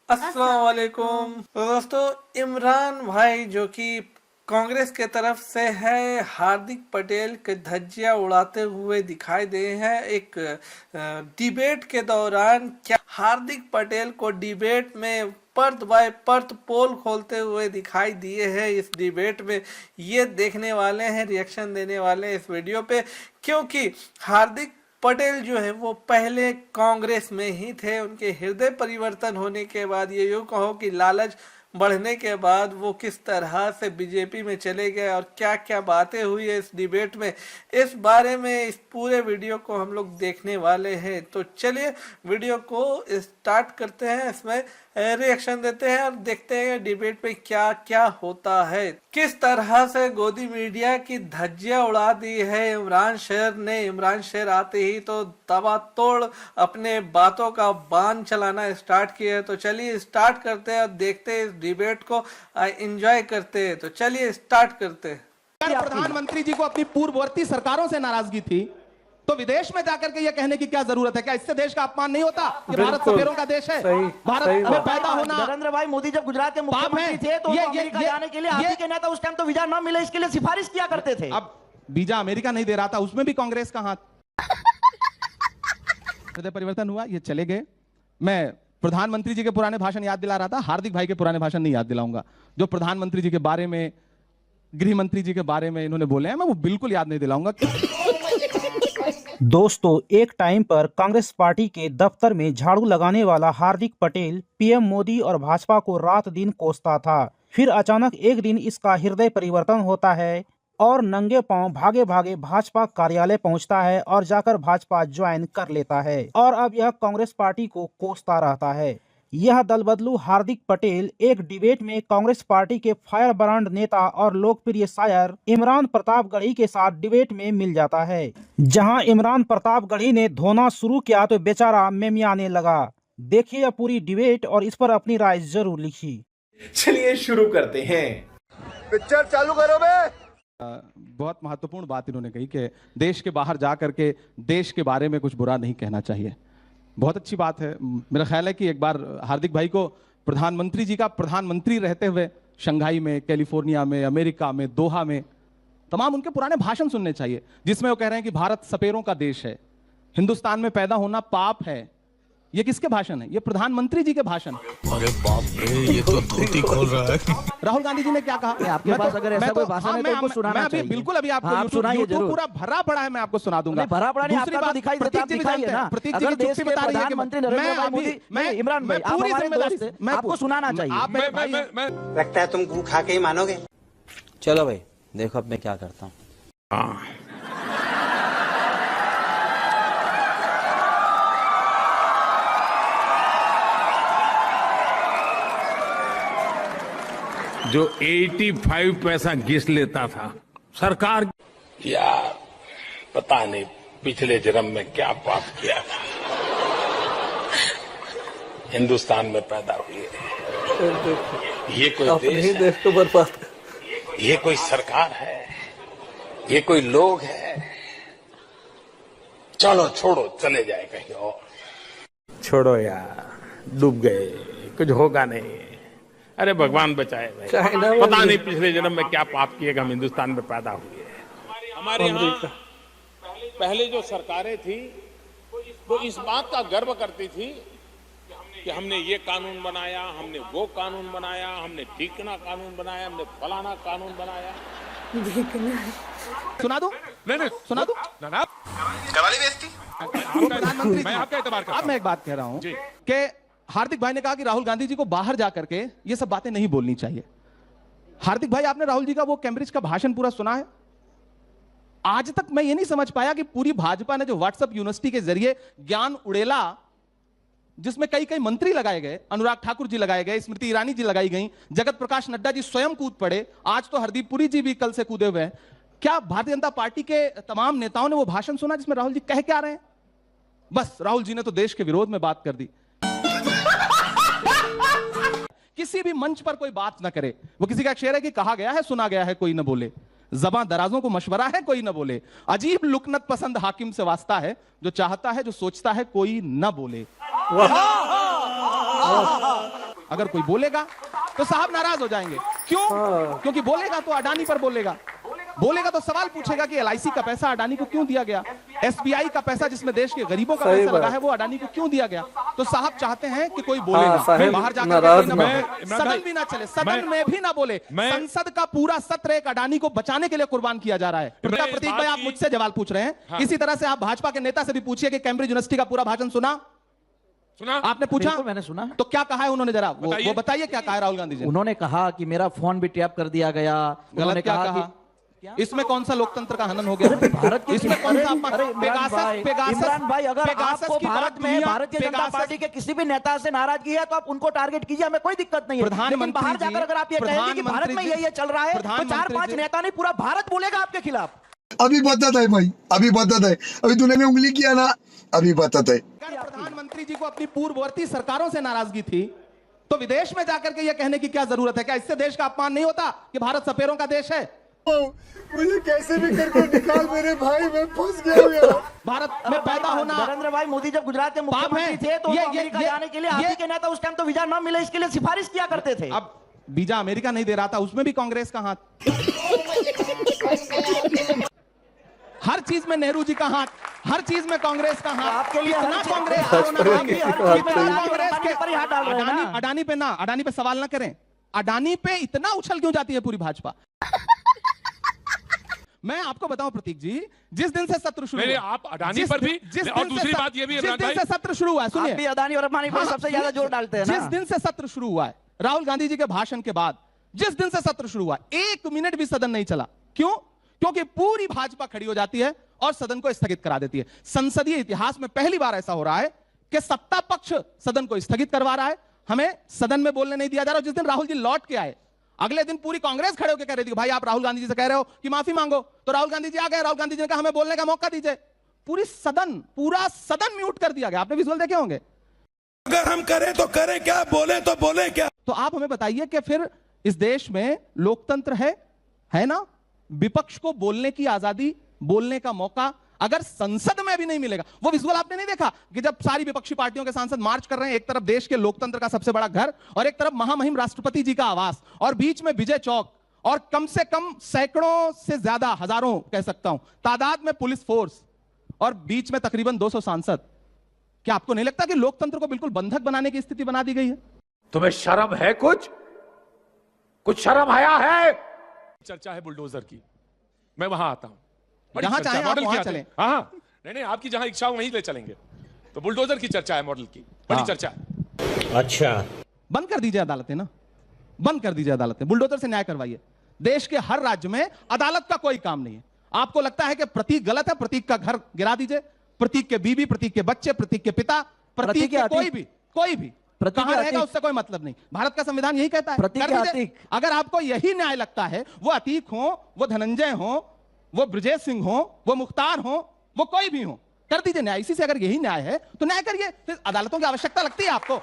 अस्सलाम वालेकुम। तो दोस्तों, इमरान भाई जो कि कांग्रेस के तरफ से है, हार्दिक पटेल के धज्जियां उड़ाते हुए दिखाई दे हैं एक डिबेट के दौरान। क्या हार्दिक पटेल को डिबेट में पर्त बाय पर्त पोल खोलते हुए दिखाई दिए हैं इस डिबेट में? ये देखने वाले हैं, रिएक्शन देने वाले हैं इस वीडियो पे, क्योंकि हार्दिक पटेल जो है वो पहले कांग्रेस में ही थे। उनके हृदय परिवर्तन होने के बाद, ये यूँ कहो कि लालच बढ़ने के बाद, वो किस तरह से बीजेपी में चले गए और क्या क्या बातें हुई है इस डिबेट में, इस बारे में इस पूरे वीडियो को हम लोग देखने वाले हैं। तो चलिए वीडियो को स्टार्ट करते हैं, इसमें रिएक्शन देते हैं और देखते हैं डिबेट में क्या क्या होता है। किस तरह से गोदी मीडिया की धज्जियां उड़ा दी है इमरान शेर ने। इमरान शेर आते ही तो तबातोड़ अपने बातों का बांध चलाना स्टार्ट किया है। तो चलिए स्टार्ट करते हैं और देखते हैं इस डिबेट को, एंजॉय करते हैं। तो चलिए स्टार्ट करते हैं। प्रधानमंत्री जी को अपनी पूर्ववर्ती सरकारों से नाराजगी थी, तो विदेश में जाकर के यह कहने की क्या जरूरत है? क्या इससे देश का अपमान नहीं होता? ये भारत सफेरों का देश है। भारत में पैदा होना। नरेंद्र भाई मोदी जब गुजरात के मुख्यमंत्री थे तो अमेरिका जाने के लिए आप ही के नेता उस टाइम तो वीजा ना मिले इसके लिए सिफारिश किया करते थे। अब वीजा अमेरिका नहीं दे रहा था, उसमें भी कांग्रेस का हाथ। हृदय परिवर्तन हुआ, ये चले गए। मैं प्रधानमंत्री जी के पुराने भाषण याद दिला रहा था, हार्दिक भाई के पुराने भाषण नहीं याद दिलाऊंगा। जो प्रधानमंत्री जी के बारे में, गृह मंत्री जी के बारे में इन्होंने बोले हैं, मैं वो बिल्कुल याद नहीं दिलाऊंगा। दोस्तों, एक टाइम पर कांग्रेस पार्टी के दफ्तर में झाड़ू लगाने वाला हार्दिक पटेल पीएम मोदी और भाजपा को रात दिन कोसता था। फिर अचानक एक दिन इसका हृदय परिवर्तन होता है और नंगे पांव भागे भागे भाजपा कार्यालय पहुंचता है और जाकर भाजपा ज्वाइन कर लेता है और अब यह कांग्रेस पार्टी को कोसता रहता है। यह दलबदलू हार्दिक पटेल एक डिबेट में कांग्रेस पार्टी के फायर ब्रांड नेता और लोकप्रिय शायर इमरान प्रतापगढ़ी के साथ डिबेट में मिल जाता है। जहां इमरान प्रतापगढ़ी ने धोना शुरू किया तो बेचारा मेमियाने लगा। देखिए पूरी डिबेट और इस पर अपनी राय जरूर लिखिए। चलिए शुरू करते हैं। पिक्चर चालू करो बे। बहुत महत्वपूर्ण बात इन्होंने कही कि देश के बाहर जा करके देश के बारे में कुछ बुरा नहीं कहना चाहिए। बहुत अच्छी बात है। मेरा ख्याल है कि एक बार हार्दिक भाई को प्रधानमंत्री जी का प्रधानमंत्री रहते हुए शंघाई में, कैलिफोर्निया में, अमेरिका में, दोहा में तमाम उनके पुराने भाषण सुनने चाहिए, जिसमें वो कह रहे हैं कि भारत सपेरों का देश है, हिंदुस्तान में पैदा होना पाप है। ये किसके भाषण है? ये प्रधानमंत्री जी के भाषण। अरे बाप रे, ये तो धोती खोल रहा है। राहुल गांधी जी ने क्या कहा? आपके पास अगर ऐसा कोई भाषण है तो आपको सुनाना चाहिए। बिल्कुल, अभी आपको YouTube पूरा भरा पड़ा है, मैं आपको सुना दूंगा। भरा पड़ा नहीं, आपका तो दिखाई देता है ना। अगर देश के प्रधानमंत्री नरेंद्र भाई मोदी, मैं इमरान भाई, आप हमारे दोस्त हैं, आपको सुनाना चाहिए। लगता है तुम गू खा के ही मानोगे। चलो भाई, देखो अब मैं क्या करता हूँ। जो 85 पैसा घिस लेता था सरकार, यार पता नहीं पिछले जन्म में क्या पाप किया था, हिंदुस्तान में पैदा हुए। ये कोई देश को बर्बाद, ये कोई सरकार है, ये कोई लोग है? चलो छोड़ो, चले जाए कहीं और। छोड़ो यार, डूब गए, कुछ होगा नहीं। अरे भगवान बचाए भाई, पता नहीं पिछले जन्म में क्या पाप किए हम हिंदुस्तान में पैदा हुए। हमारे यहाँ पहले जो सरकारें थी वो इस बात का गर्व करती थी कि हमने ये कानून बनाया, हमने वो कानून बनाया, हमने ढीकना कानून बनाया, हमने फलाना कानून बनाया। सुना दो? नहीं, सुना दो। कवाली बेइज्जती। प्रधानमंत्री, मैं आपका एतबार करता हूं। अब मैं एक बात कह रहा हूं कि हार्दिक भाई ने कहा कि राहुल गांधी जी को बाहर जाकर के ये सब बातें नहीं बोलनी चाहिए। हार्दिक भाई, आपने राहुल जी का वो कैम्ब्रिज का भाषण पूरा सुना है? आज तक मैं ये नहीं समझ पाया कि पूरी भाजपा ने जो व्हाट्सएप यूनिवर्सिटी के जरिए ज्ञान उड़ेला, जिसमें कई कई मंत्री लगाए गए, अनुराग ठाकुर जी लगाए गए, स्मृति ईरानी जी लगाई गई, जगत प्रकाश नड्डा जी स्वयं कूद पड़े, आज तो हरदीप पुरी जी भी कल से कूदे हुए हैं। क्या भारतीय जनता पार्टी के तमाम नेताओं ने वो भाषण सुना जिसमें राहुल जी कह क्या रहे हैं? बस राहुल जी ने तो देश के विरोध में बात कर दी। किसी भी मंच पर कोई बात ना करे। वो किसी का शेर है कि कहा गया है, सुना गया है, कोई ना बोले। ज़बां दराजों को मशवरा है, कोई ना बोले। अजीब लुकनत पसंद हाकिम से वास्ता है, जो चाहता है, जो सोचता है, कोई ना बोले। अगर कोई बोलेगा तो साहब नाराज हो जाएंगे। क्यों? क्योंकि बोलेगा तो अडानी पर बोलेगा, बोलेगा तो सवाल पूछेगा कि एलआईसी का पैसा अडानी को क्यों दिया गया, एसबीआई का पैसा जिसमें देश के गरीबों का पैसा लगा है वो अडानी को क्यों दिया गया। तो साहब चाहते हैं कि कोई बोलेगा, बाहर जाकर सदन भी ना चले, सदन में भी ना बोले, संसद का पूरा सत्र एक अडानी को बचाने के लिए कुर्बान किया जा रहा है। प्रतीक भाई, आप मुझसे सवाल पूछ रहे हैं, इसी तरह से आप भाजपा के नेता से भी पूछिए कि कैम्ब्रिज यूनिवर्सिटी का पूरा भाषण सुना आपने? पूछा? मैंने सुना। तो क्या कहा है उन्होंने, जरा वो बताइए क्या कहा है राहुल गांधी जी? उन्होंने कहा कि मेरा फोन भी टैप कर दिया गया। उन्होंने कहा इसमें कौन सा लोकतंत्र का हनन हो गया? भारत की इसमें कौन सा इमरान भाई, अगर आपको भारत में भारतीय जनता पार्टी के किसी भी नेता से नाराजगी है तो आप उनको टारगेट कीजिए, हमें कोई दिक्कत नहीं है। लेकिन बाहर जाकर अगर आप ये कहेंगे कि भारत में ये चल रहा है तो 4-5 नेता नहीं, पूरा भारत बोलेगा आपके खिलाफ। अभी बताता है भाई, अभी बताता है, अभी तूने उंगली किया ना, अभी बताता है। प्रधानमंत्री जी को अपनी पूर्ववर्ती सरकारों से नाराजगी थी तो विदेश में जाकर के ये कहने की क्या जरूरत है? क्या इससे देश का अपमान नहीं होता कि भारत सपेरों का देश है? मुझे कैसे भी करके निकाल मेरे भाई, मैं फंस गया। भारत में पैदा होना। नरेंद्र भाई मोदी जब गुजरात के मुख्यमंत्री थे तो अमेरिका जाने के लिए आप ही के नेता उस टाइम तो वीजा न मिले इसके लिए सिफारिश किया करते थे। अब वीजा अमेरिका नहीं दे रहा था, उसमें भी कांग्रेस का हाथ। हर चीज में नेहरू जी का हाथ, हर चीज में कांग्रेस का हाथ। आपके लिए इतना कांग्रेस अडानी पे ना, अडानी पे सवाल ना करें, अडानी पे इतना उछल क्यों जाती है पूरी भाजपा? मैं आपको बताऊं प्रतीक जी, जिस दिन से सत्र शुरू हुआ, आप अडानी पर भी, और दूसरी बात ये भी है, जिस दिन से सत्र शुरू हुआ है, सुनिए, आप भी अडानी और अंबानी पर सबसे ज्यादा जोर डालते हैं ना। जिस दिन से सत्र शुरू हुआ है, राहुल गांधी जी के भाषण के बाद जिस दिन से सत्र शुरू हुआ, 1 मिनट भी सदन नहीं चला। क्यों? क्योंकि पूरी भाजपा खड़ी हो जाती है और सदन को स्थगित करा देती है। संसदीय इतिहास में पहली बार ऐसा हो रहा है कि सत्ता पक्ष सदन को स्थगित करवा रहा है, हमें सदन में बोलने नहीं दिया जा रहा। जिस दिन राहुल जी लौट के आए, अगले दिन पूरी कांग्रेस खड़े होकर कह रही थी भाई आप राहुल गांधी जी से कह रहे हो कि माफी मांगो, तो राहुल गांधी जी आ गए, राहुल गांधी जी ने कहा हमें बोलने का मौका दीजिए। पूरा सदन म्यूट कर दिया गया। आपने विजुअल देखे होंगे। अगर हम करें तो करें क्या, बोले तो बोले क्या? तो आप हमें बताइए कि फिर इस देश में लोकतंत्र है ना? विपक्ष को बोलने की आजादी, बोलने का मौका अगर संसद में भी नहीं मिलेगा। वो विजुअल आपने नहीं देखा कि जब सारी विपक्षी पार्टियों के सांसद मार्च कर रहे हैं, एक तरफ देश के लोकतंत्र का सबसे बड़ा घर और एक तरफ महामहिम राष्ट्रपति जी का आवास और बीच में विजय चौक और कम से कम सैकड़ों से ज्यादा, हजारों कह सकता हूं तादाद में पुलिस फोर्स और बीच में तकरीबन 200 सांसद। क्या आपको नहीं लगता कि लोकतंत्र को बिल्कुल बंधक बनाने की स्थिति बना दी गई है? तुम्हें शर्म है? कुछ शर्म आया है? चर्चा है बुलडोजर की, मैं वहां आता हूं। जहां चाहे आप वहां चलें। हाँ, नहीं, आपकी जहां इच्छा हो वहीं ले चलेंगे। तो बुलडोजर की चर्चा है, मॉडल की बड़ी चर्चा है। अच्छा, बंद कर दीजिए अदालतें ना, बंद कर दीजिए अदालतें, बुलडोजर से न्याय करवाइए। देश के हर राज्य में अदालत का कोई काम नहीं है। आपको लगता है कि प्रतीक गलत है, प्रतीक का घर गिरा दीजिए। प्रतीक के बीवी, प्रतीक के बच्चे, प्रतीक के पिता, प्रतीक के कोई भी कहां रहेगा उससे कोई मतलब नहीं। भारत का संविधान यही कहता है। अगर आपको यही न्याय लगता है, वो अतीक हो, वो धनंजय हो, वो ब्रजेश सिंह हो, वो मुख्तार हो, वो कोई भी हो, कर दीजिए न्याय। इसी से अगर यही न्याय है तो न्याय करिए। फिर अदालतों की आवश्यकता लगती है आपको?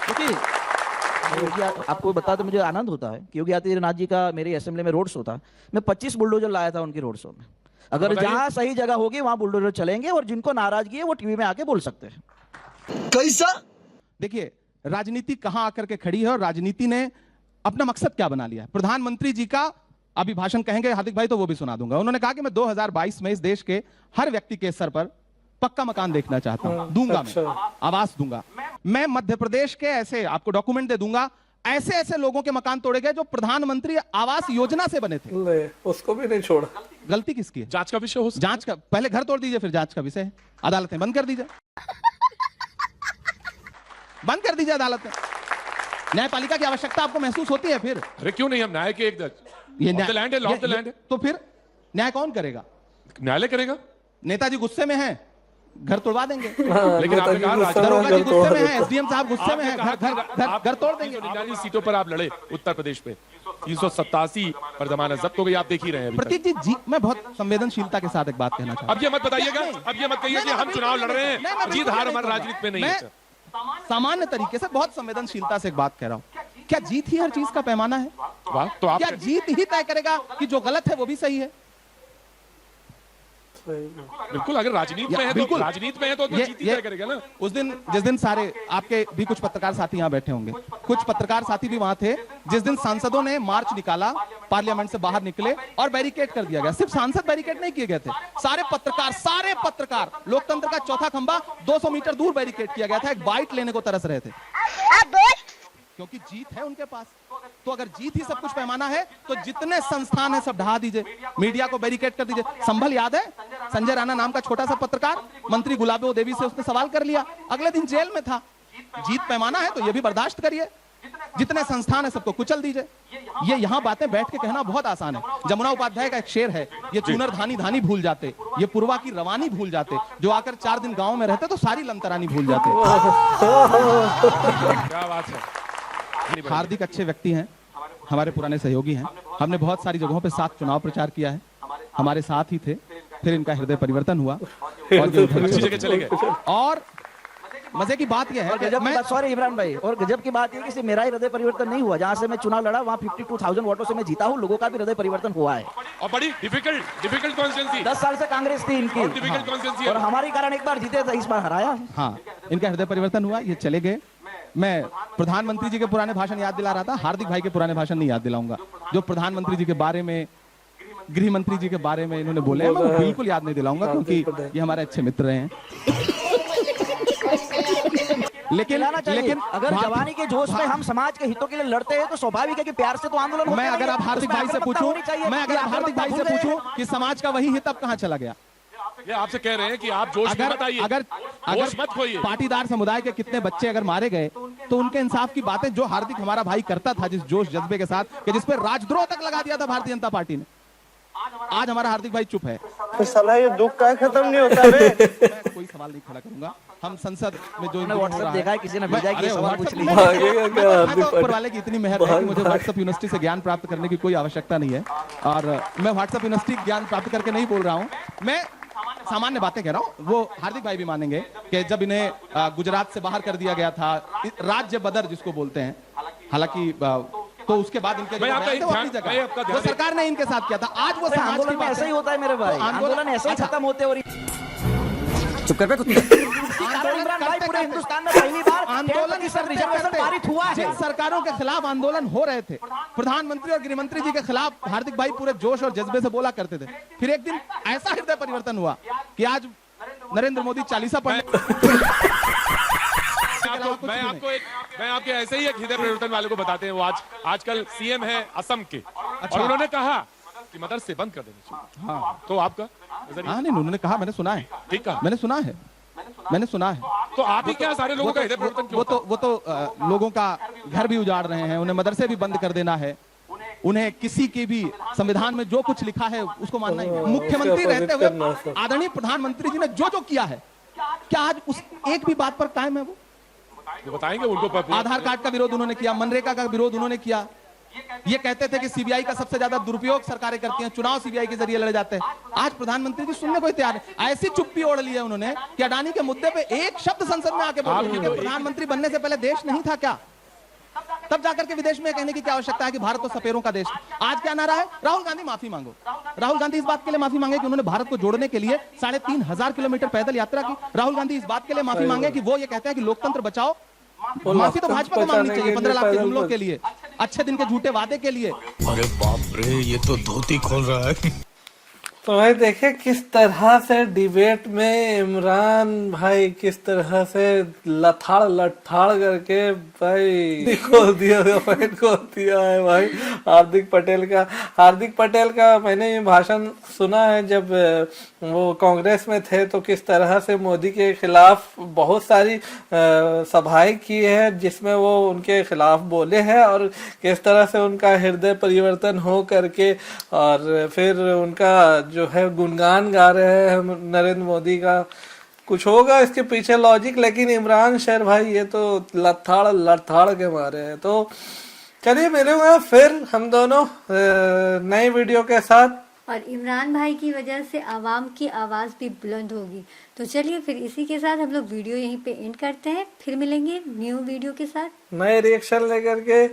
क्योंकि आपको बता तो मुझे आनंद होता है कि योगी आदित्यनाथ जी का मेरी असेंबली में रोड शो था। मैं 25 बुलडोजर लाया था उनकी रोड शो में। अगर जहां सही जगह होगी वहां बुलडोजर चलेंगे और जिनको नाराजगी है वो टीवी में आके बोल सकते हैं। कैसा? देखिए, राजनीति कहां आकर के खड़ी है और राजनीति ने अपना मकसद क्या बना लिया है। प्रधानमंत्री जी का अभी भाषण कहेंगे हार्दिक भाई तो वो भी सुना दूंगा। उन्होंने कहा कि मैं 2022 में इस देश के हर व्यक्ति के सर पर पक्का मकान देखना चाहता हूं, दूंगा मैं, आवास दूंगा मैं। मध्य प्रदेश के ऐसे आपको डॉक्यूमेंट दे दूंगा, ऐसे लोगों के मकान तोड़े गए जो प्रधानमंत्री आवास योजना से बने थे। उसको भी नहीं छोड़ा। गलती किसकी है? जांच का विषय हो, जांच का पहले घर तोड़ दीजिए, फिर जांच का विषय है। अदालतें बंद कर दीजिए, बंद कर दीजिए अदालतें। न्यायपालिका की आवश्यकता आपको महसूस होती है फिर? अरे क्यों नहीं, हम न्याय के एक ये लैंड है, लॉ ऑफ द लैंड है। तो फिर न्याय कौन करेगा? न्यायालय करेगा। नेताजी गुस्से में हैं, घर तोड़वा देंगे। लेकिन आपने कहा दरोगा जी गुस्से में हैं, एसडीएम साहब गुस्से में हैं, घर तोड़ देंगे। 99 सीटों पर आप लड़े उत्तर प्रदेश पे, 387 पर जमानत जब्त हो गई। आप देख ही रहे हैं। प्रतीक जी, मैं बहुत संवेदनशीलता के साथ एक बात कहना चाहता हूं। अब ये मत बताइएगा, अब ये मत कहिए कि हम चुनाव लड़ रहे हैं, जीत हार हमारी राजनीति में नहीं है। सामान्य तरीके से बहुत संवेदनशीलता से एक बात कह रहा हूं। क्या जीत ही हर चीज का पैमाना है? वाह, तो आप क्या जीत ही तय करेगा कि जो गलत है वो भी सही है? बिल्कुल, अगर राजनीति में है तो राजनीति में है तो जीत ही तय करेगा ना। उस दिन जिस दिन सारे आपके भी कुछ पत्रकार साथी यहाँ बैठे होंगे, कुछ पत्रकार साथी भी वहां थे जिस दिन सांसदों ने मार्च निकाला, पार्लियामेंट से बाहर निकले और बैरिकेड कर दिया गया। सिर्फ सांसद बैरिकेड नहीं किए गए थे, सारे पत्रकार, लोकतंत्र का चौथा खंभा 200 मीटर दूर बैरिकेड किया गया था। एक बाइट लेने को तरस रहे थे क्योंकि जीत है उनके पास। तो अगर जीत ही सब कुछ पैमाना है तो जितने संस्थान है सब ढहा दीजिए, मीडिया को बैरिकेड कर दीजिए। संभल याद है, संजय राणा नाम का छोटा सा पत्रकार मंत्री गुलाबो देवी से उसने सवाल कर लिया, अगले दिन जेल में था। जीत पैमाना है तो ये भी बर्दाश्त करिए, जितने संस्थान है सबको कुचल दीजिए। ये यहाँ बातें बैठ के कहना बहुत आसान है। जमुना उपाध्याय का एक शेर है, ये चूनर धानी धानी भूल जाते, ये पूर्वा की रवानी भूल जाते, जो आकर 4 दिन गांव में रहते तो सारी लंतरानी भूल जाते। क्या बात है। हार्दिक अच्छे व्यक्ति हैं, हमारे पुराने सहयोगी हैं। हमने बहुत सारी जगहों पे साथ चुनाव प्रचार किया है, हमारे साथ ही थे। फिर इनका हृदय परिवर्तन हुआ और अच्छी जगह चले गए। और मजे की बात यह है, सॉरी इमरान भाई, और गजब की बात यह कि सिर्फ मेरा ही हृदय परिवर्तन नहीं हुआ, जहां से मैं चुनाव लड़ा वहां 52,000 वोटों से मैं जीता हूं, लोगों का भी हृदय परिवर्तन हुआ है। और बड़ी डिफिकल्ट कॉन्स्टिट्यूंसी, 10 साल से कांग्रेस थी इनकी, डिफिकल्ट कॉन्स्टिट्यूंसी, और हमारे कारण एक बार जीते थे, इस बार हराया। हाँ, इनका हृदय परिवर्तन हुआ, ये चले गए। मैं प्रधानमंत्री जी के पुराने भाषण याद दिला रहा था, हार्दिक भाई के पुराने भाषण नहीं याद दिलाऊंगा। जो प्रधानमंत्री जी के बारे में, गृह मंत्री जी के बारे में इन्होंने बोले, मैं वो बिल्कुल याद नहीं दिलाऊंगा क्योंकि ये हमारे अच्छे मित्र हैं। लेकिन अगर जवानी के जोश में हम समाज के हितों के लिए लड़ते हैं तो स्वाभाविक है कि प्यार से तो आंदोलन होता मैं अगर आप हार्दिक भाई से पूछूं कि समाज का वही हित अब कहां चला गया? ये आपसे कह रहे हैं कि आप जोश मत आइए, अगर मत खोइए। पाटीदार समुदाय के कितने बच्चे अगर मारे गए तो उनके इंसाफ की बातें जो हार्दिक हमारा भाई करता था जिस जोश जज्बे के साथ, कि जिस पे राजद्रोह तक लगा दिया था भारतीय जनता पार्टी ने, आज हमारा हार्दिक भाई चुप है। तो साला ये दुख का खत्म नहीं होता बे। मैं कोई सवाल नहीं खड़ा करूंगा। हम संसद में जो व्हाट्सएप देखा है, किसी ने भेजा है कि सवाल पूछ लीजिए। ऊपर वाले की इतनी मेहर है कि मुझे व्हाट्सएप यूनिवर्सिटी से ज्ञान प्राप्त करने की कोई आवश्यकता नहीं है, और मैं व्हाट्सएप यूनिवर्सिटी ज्ञान प्राप्त करके नहीं बोल रहा हूँ, मैं सामान्य बातें कह रहा हूँ। वो हार्दिक भाई भी मानेंगे कि जब इन्हें गुजरात से बाहर कर दिया गया था, राज्य बदर जिसको बोलते हैं, हालांकि तो उसके बाद इनके वो सरकार ने इनके साथ किया था। आज वो आंदोलन में ऐसा ही होता है मेरे भाई, आंदोलन ऐसे ही खत्म होते और चुप कर पूरे हिंदुस्तान में पहली बार आंदोलन रिजर्वेशन पारित हुआ है। जिन सरकारों के खिलाफ आंदोलन हो रहे थे, प्रधानमंत्री और गृह मंत्री जी के खिलाफ हार्दिक भाई पूरे जोश और जज्बे से बोला करते थे। फिर एक दिन ऐसा हृदय परिवर्तन हुआ कि आज नरेंद्र मोदी 40 मैं आपके ऐसे ही एक हृदय परिवर्तन वाले को बताते हैं। वो आजकल सीएम है असम के, और उन्होंने कहा कि मदरसे बंद कर देने चाहिए। हाँ, तो आपका नहीं, उन्होंने कहा, मैंने सुना है, ठीक है, मैंने सुना है। तो आप ही क्या सारे लोगों का हृदय परिवर्तन क्यों? वो तो लोगों का घर भी उजाड़ रहे हैं, उन्हें मदरसे भी बंद कर देना है, उन्हें किसी के भी संविधान में जो कुछ लिखा है उसको मानना ही है। मुख्यमंत्री रहते हुए आदरणीय प्रधानमंत्री जी ने जो जो किया है, क्या आज उस एक भी बात पर कायम है? वो बताएंगे उनको। आधार कार्ड का विरोध उन्होंने किया, मनरेगा का विरोध उन्होंने किया, ये कहते थे कि सीबीआई का सबसे ज्यादा दुरुपयोग सरकारें करती हैं, चुनाव सीबीआई के जरिए लड़े जाते हैं। आज प्रधानमंत्री जी सुनने को तैयार है। ऐसी चुप्पी ओढ़ ली है उन्होंने कि अडानी के मुद्दे पे एक शब्द संसद में आके बोल रहे हैं। प्रधानमंत्री बनने से पहले देश नहीं था क्या? तब जाकर के विदेश में कहने की क्या आवश्यकता है कि भारत तो सपेरों का देश। आज क्या नारा है? राहुल गांधी माफी मांगो। राहुल गांधी इस बात के लिए माफी मांगे कि उन्होंने भारत को जोड़ने के लिए 3,500 किलोमीटर पैदल यात्रा की। राहुल गांधी इस बात के लिए माफी मांगे कि वो ये कहते हैं कि लोकतंत्र बचाओ। माफी तो भाजपा को मांगनी चाहिए 15 लाख के जुमलों के लिए, अच्छे दिन के झूठे वादे के लिए। अरे बाप रे, ये तो धोती खोल रहा है। तो भाई देखिए किस तरह से डिबेट में इमरान भाई किस तरह से लथाड़ करके भाई खोल दिया है भाई हार्दिक पटेल का मैंने ये भाषण सुना है जब वो कांग्रेस में थे, तो किस तरह से मोदी के खिलाफ बहुत सारी सभाएं की है जिसमें वो उनके खिलाफ बोले हैं, और किस तरह से उनका हृदय परिवर्तन हो करके और फिर उनका जो है गुणगान गा रहे हैं नरेंद्र मोदी का। कुछ होगा इसके पीछे लॉजिक, लेकिन इमरान शेर भाई ये तो लथाड़ के मारे हैं। तो चलिए मिलूंगा फिर हम दोनों नए वीडियो के साथ, और इमरान भाई की वजह से आवाम की आवाज़ भी बुलंद होगी। तो चलिए फिर इसी के साथ हम लोग वीडियो यहीं पे एंड करते हैं, फिर मिलेंगे न्यू वीडियो के साथ, नए रिएक्शन लेकर के।